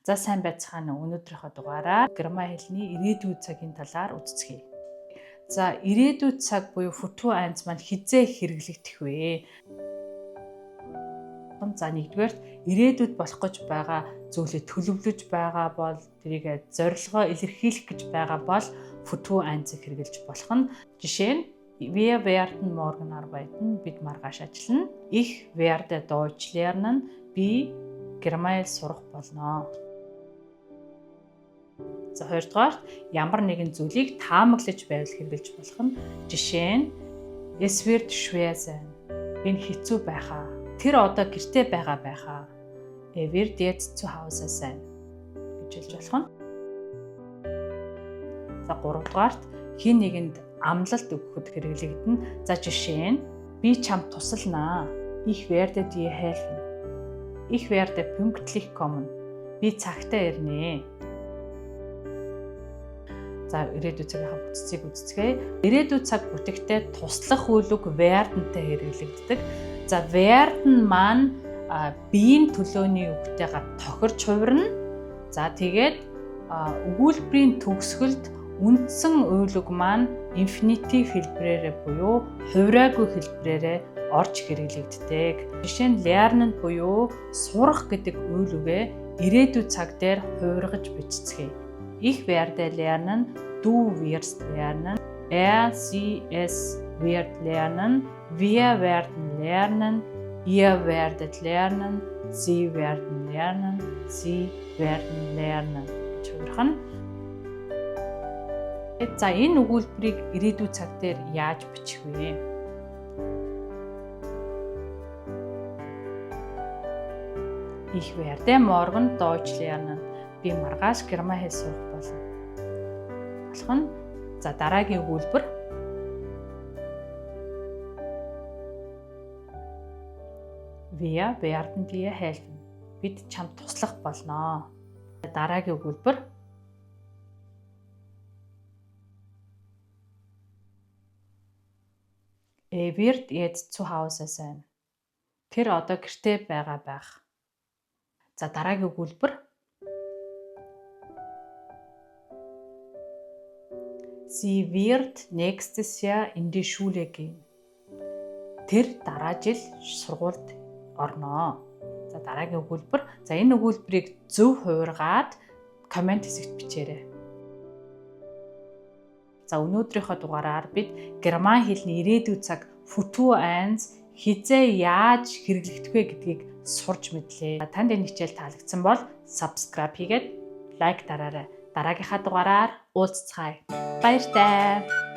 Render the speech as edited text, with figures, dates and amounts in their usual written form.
За сайн байцгаана уу. Өнөөдрийнхөө дугаараар герман хэлний ирээдүйн цагийн талаар үздэцгээе. За ирээдүйн цаг буюу futur eins маань хизээ хэрэглэгдэх вэ? За нэгдүгээрт ирээдүйд болох гэж байгаа зүйлээ төлөвлөж байгаа бол тэрийг зорилгоо илэрхийлэх гэж байгаа бол futur eins-ийг хэрэглэж болох нь. Жишээ нь wir werden morgen arbeiten, бид маргааш ажиллана. Ich werde Deutsch lernen, би герман хэл сурах болно. За хоёрдугаарт ямар нэгэн зүйлийг таамаглаж байвал хэрэглэж болох нь. Жишээ нь es wird schwer sein. Энэ хэцүү байхаа. Тэр одоо гэртээ байхаа. Er wird jetzt zu Hause sein гэж хэлж болох нь. За гуравдугаарт хин нэгэнд амлалт өгөхөд хэрэглэгдэнэ. За жишээ нь би чамд тусалнаа. Ich werde dir helfen. Ich werde pünktlich kommen. Би цагтаа ирнэ. За ирээдүйн цагийнхаа бүтцийг үздэцгээе. Ирээдүйн цаг бүтээгтээ туслах үйл үг werdenтэй хэрэглэгддэг. За werden маань биеийн төлөөний үгтэйгээр тохирч хувирна. За тэгээд өгүүлбэрийн төгсгөлд үндсэн үйл үг маань infinitive хэлбэрээрээ буюу хувираагүй хэлбэрээрээ орж хэрэглэгддэг. Жишээ нь lernen буюу сурах гэдэг үйл үгээ ирээдүйн цаг дээр хувиргаж бичцгээе. Ich werde lernen, du wirst lernen, er, sie, es wird lernen, wir werden lernen, ihr werdet lernen, sie werden lernen, sie werden lernen. Чухал. За энэ өгүүлбэрийг ирээдүйн цаг дээр яаж бичих вэ? Ich werde morgen Deutsch lernen. Би маргааш герман хэл сурах болно. Болох нь за дараагийн өгүүлбэр Wir werden dir helfen. Бид чамд туслах болно. Дараагийн өгүүлбэр Er wird jetzt zu Hause sein. Тэр одоо гэртээ байх. За дараагийн өгүүлбэр Sie wird nächstes Jahr in die Schule gehen. Тэр дараа жил сургуульд орно. За дараагийн өгүүлбэр. За энэ өгүүлбэрийг зөв хувиргаад комент хэсэгт бичээрэй. За өнөөдрийнхөө дугаараар бид герман хэлний ирээдүйн цаг futur eins хизээ яаж хэрэглэгдэх вэ гэдгийг сурч мэдлээ. Танд энэ хичээл таалагдсан бол subscribe хийгээд лайк дараарай. Дараагийнхаа дугаараар уулзцгаая. Баяртай.